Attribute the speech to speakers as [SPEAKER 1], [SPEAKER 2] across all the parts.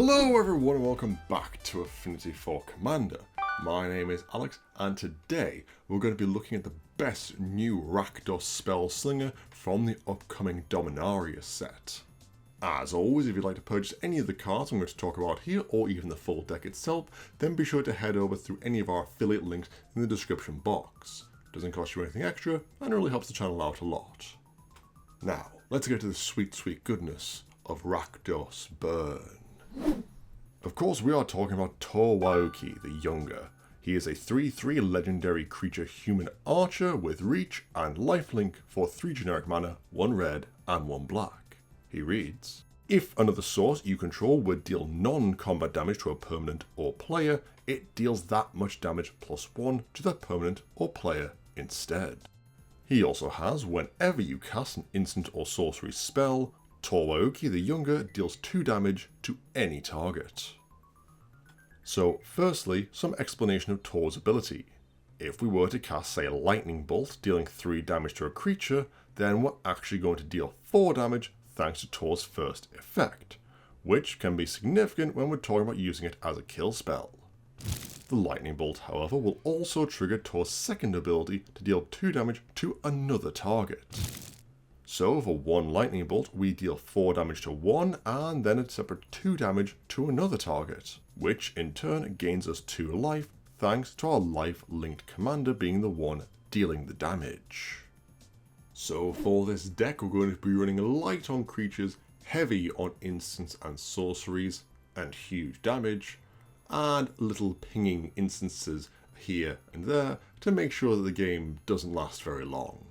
[SPEAKER 1] Hello everyone and welcome back to Affinity for Commander. My name is Alex and today we're going to be looking at the best new Rakdos spell slinger from the upcoming Dominaria set. As always, if you'd like to purchase any of the cards I'm going to talk about here or even the full deck itself, then be sure to head over through any of our affiliate links in the description box. It doesn't cost you anything extra and really helps the channel out a lot. Now, let's get to the sweet goodness of Rakdos Burn. Of course, we are talking about Tor Wauki the Younger. He is a 3/3 legendary creature human archer with reach and lifelink for 3 generic mana, 1 red and 1 black. He reads, if another source you control would deal non-combat damage to a permanent or player, it deals that much damage +1 to that permanent or player instead. He also has, whenever you cast an instant or sorcery spell, Tor Wauki the Younger deals 2 damage to any target. So firstly, some explanation of Tor's ability. If we were to cast, say, a lightning bolt dealing 3 damage to a creature, then we're actually going to deal 4 damage thanks to Tor's first effect, which can be significant when we're talking about using it as a kill spell. The lightning bolt, however, will also trigger Tor's second ability to deal 2 damage to another target. So for 1 lightning bolt, we deal 4 damage to one and then a separate 2 damage to another target, which in turn gains us 2 life thanks to our life-linked commander being the one dealing the damage. So for this deck, we're going to be running light on creatures, heavy on instants and sorceries, and huge damage, and little pinging instances here and there to make sure that the game doesn't last very long.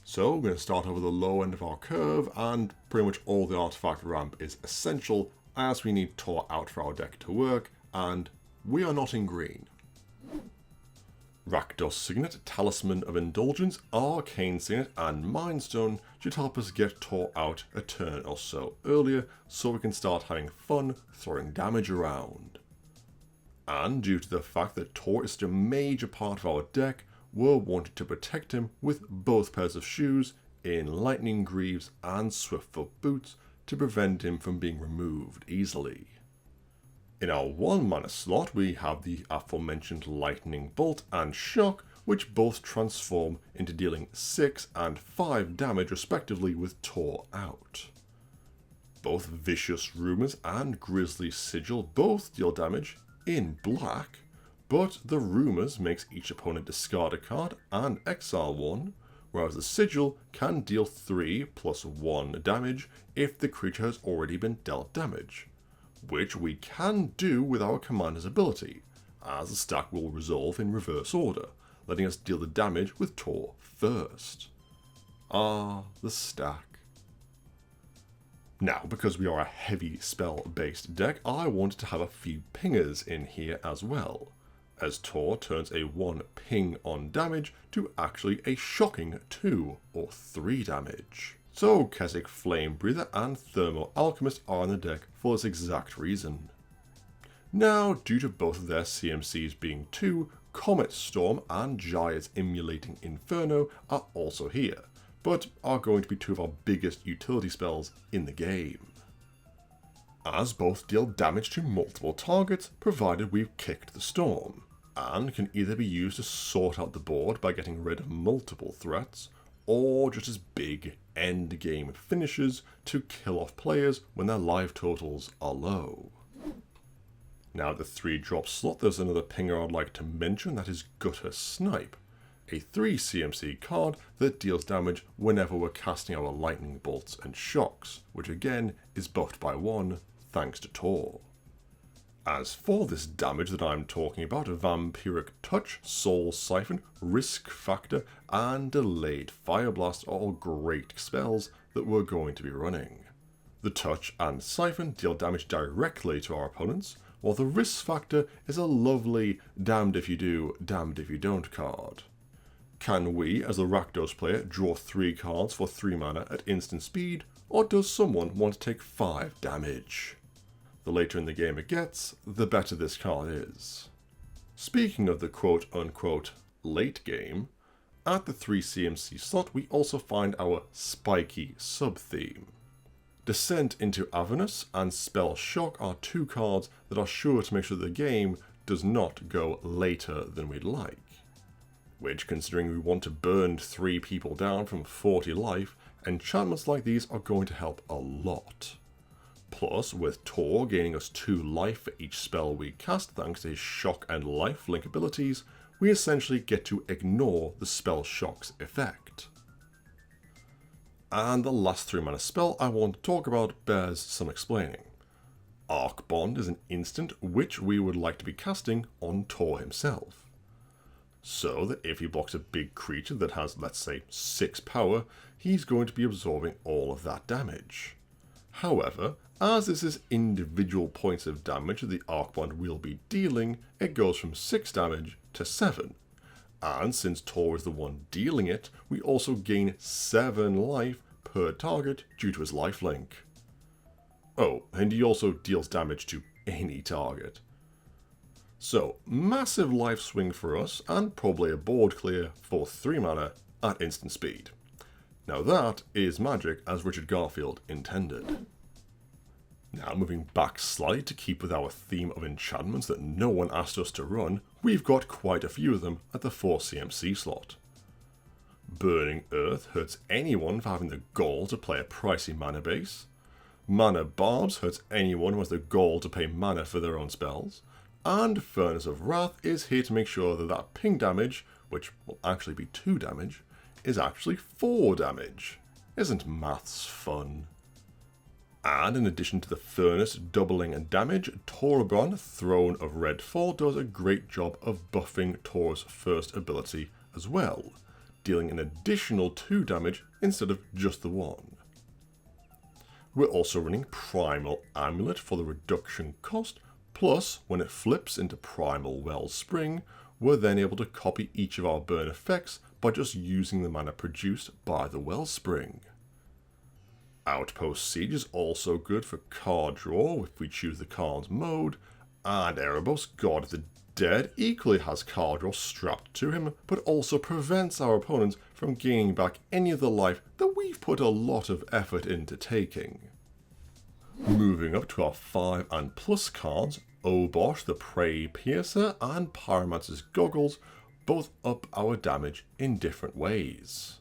[SPEAKER 1] So we're going to start over the low end of our curve, and pretty much all the artifact ramp is essential as we need Tor out for our deck to work, and we are not in green. Rakdos Signet, Talisman of Indulgence, Arcane Signet and Mind Stone should help us get Tor out a turn or so earlier so we can start having fun throwing damage around. And due to the fact that Tor is such a major part of our deck, we're wanting to protect him with both pairs of shoes in Lightning Greaves and Swiftfoot Boots to prevent him from being removed easily. In our 1 mana slot, we have the aforementioned Lightning Bolt and Shock, which both transform into dealing 6 and 5 damage respectively with Tor out. Both Vicious Rumours and Grisly Sigil both deal damage in black, but the Rumours makes each opponent discard a card and exile 1, whereas the Sigil can deal 3 + 1 damage if the creature has already been dealt damage, which we can do with our commander's ability, as the stack will resolve in reverse order, letting us deal the damage with Tor first. Ah, the stack. Now, because we are a heavy spell-based deck, I wanted to have a few pingers in here as well, as Tor turns a 1 ping on damage to actually a shocking 2 or 3 damage. So Keswick Flame Breather and Thermo Alchemist are on the deck for this exact reason. Now, due to both of their CMCs being 2, Comet Storm and Giant's Emulating Inferno are also here, but are going to be 2 of our biggest utility spells in the game, as both deal damage to multiple targets provided we've kicked the storm, and can either be used to sort out the board by getting rid of multiple threats, or just as big endgame finishes to kill off players when their life totals are low. Now at the 3-drop slot, there's another pinger I'd like to mention, that is Gutter Snipe, a 3 CMC card that deals damage whenever we're casting our lightning bolts and shocks, which again is buffed by 1 thanks to Tor. As for this damage that I'm talking about, Vampiric Touch, Soul Siphon, Risk Factor, and Delayed Fire Blast are all great spells that we're going to be running. The Touch and Siphon deal damage directly to our opponents, while the Risk Factor is a lovely damned if you do, damned if you don't card. Can we, as the Rakdos player, draw 3 cards for 3 mana at instant speed, or does someone want to take 5 damage? The later in the game it gets, the better this card is. Speaking of the quote-unquote late game, at the 3 CMC slot we also find our spiky sub-theme. Descent into Avernus and Spell Shock are two cards that are sure to make sure the game does not go later than we'd like. Which, considering we want to burn 3 people down from 40 life, enchantments like these are going to help a lot. Plus, with Tor gaining us 2 life for each spell we cast thanks to his Shock and Life link abilities, we essentially get to ignore the Spell Shock's effect. And the last 3 mana spell I want to talk about bears some explaining. Arc Bond is an instant which we would like to be casting on Tor himself. So that if he blocks a big creature that has, let's say, 6 power, he's going to be absorbing all of that damage. However, as this is individual points of damage that the Arc Bond will be dealing, it goes from 6 damage to 7. And since Tor is the one dealing it, we also gain 7 life per target due to his lifelink. Oh, and he also deals damage to any target. So, massive life swing for us, and probably a board clear for 3 mana at instant speed. Now that is magic as Richard Garfield intended. Now moving back slightly to keep with our theme of enchantments that no one asked us to run, we've got quite a few of them at the 4 CMC slot. Burning Earth hurts anyone for having the gall to play a pricey mana base. Mana Barbs hurts anyone who has the gall to pay mana for their own spells. And Furnace of Wrath is here to make sure that that ping damage, which will actually be 2 damage, is actually 4 damage. Isn't maths fun? And in addition to the Furnace doubling and damage, Torabon, Throne of Redfall, does a great job of buffing Tor's first ability as well, dealing an additional 2 damage instead of just the 1. We're also running Primal Amulet for the reduction cost, plus when it flips into Primal Wellspring, we're then able to copy each of our burn effects by just using the mana produced by the Wellspring. Outpost Siege is also good for card draw if we choose the card's mode, and Erebos, God of the Dead, equally has card draw strapped to him, but also prevents our opponents from gaining back any of the life that we've put a lot of effort into taking. Moving up to our 5 and plus cards, Obosh the Prey Piercer and Pyromancer's Goggles both up our damage in different ways.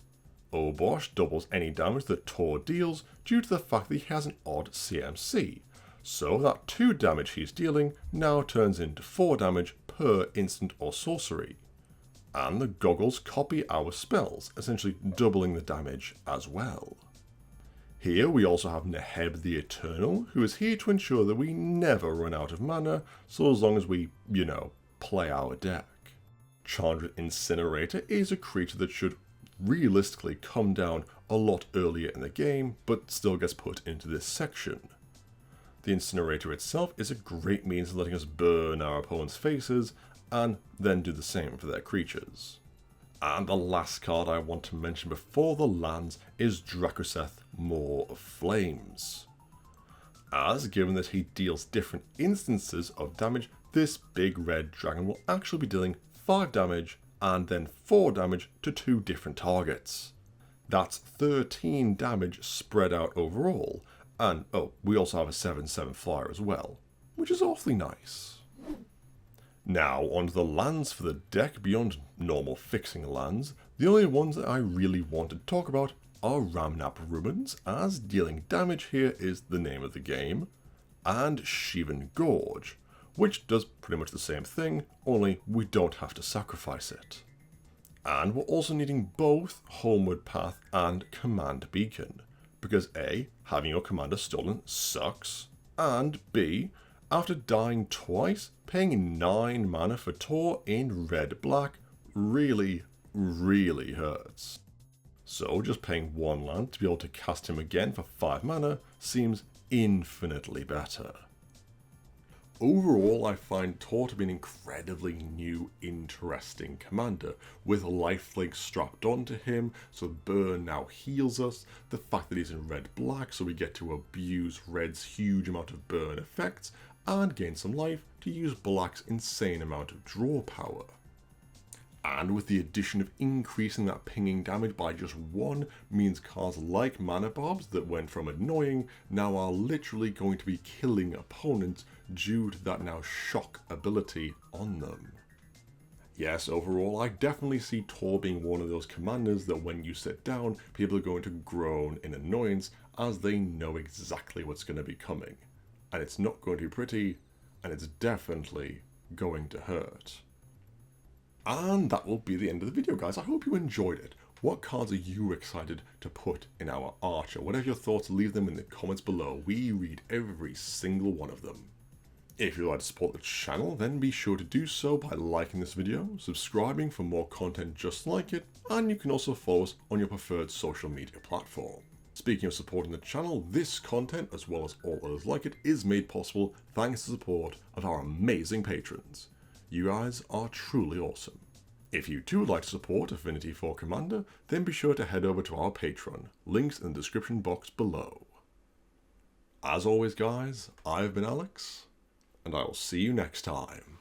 [SPEAKER 1] Obosh doubles any damage that Tor deals due to the fact that he has an odd CMC, so that 2 damage he's dealing now turns into 4 damage per instant or sorcery. And the Goggles copy our spells, essentially doubling the damage as well. Here we also have Neheb the Eternal, who is here to ensure that we never run out of mana, so as long as we, play our deck. Chandra Incinerator is a creature that should realistically come down a lot earlier in the game, but still gets put into this section. The Incinerator itself is a great means of letting us burn our opponent's faces, and then do the same for their creatures. And the last card I want to mention before the lands is Dracoseth, Maw of Flames. As given that he deals different instances of damage, this big red dragon will actually be dealing 5 damage and then 4 damage to 2 different targets. That's 13 damage spread out overall, and we also have a 7/7 flyer as well, which is awfully nice. Now onto the lands for the deck beyond normal fixing lands. The only ones that I really want to talk about are Ramnap Ruins, as dealing damage here is the name of the game, and Shivan Gorge, which does pretty much the same thing, only we don't have to sacrifice it. And we're also needing both Homeward Path and Command Beacon, because A, having your commander stolen sucks, and B, after dying twice, paying 9 mana for Tor in red-black really, really hurts. So just paying 1 land to be able to cast him again for 5 mana seems infinitely better. Overall, I find Tor to be an incredibly new, interesting commander, with lifelink strapped onto him, so burn now heals us, the fact that he's in red-black so we get to abuse red's huge amount of burn effects, and gain some life to use black's insane amount of draw power. And with the addition of increasing that pinging damage by just 1 means cards like Mana Barbs that went from annoying now are literally going to be killing opponents due to that now shock ability on them. Yes, overall, I definitely see Tor being one of those commanders that when you sit down, people are going to groan in annoyance as they know exactly what's going to be coming. And it's not going to be pretty, and it's definitely going to hurt. And that will be the end of the video, guys. I hope you enjoyed it. What cards are you excited to put in our Archer? Whatever your thoughts, leave them in the comments below. We read every single one of them. If you'd like to support the channel, then be sure to do so by liking this video, subscribing for more content just like it, and you can also follow us on your preferred social media platform. Speaking of supporting the channel, this content, as well as all others like it, is made possible thanks to the support of our amazing patrons. You guys are truly awesome. If you too would like to support Affinity for Commander, then be sure to head over to our Patreon, links in the description box below. As always guys, I've been Alex, and I will see you next time.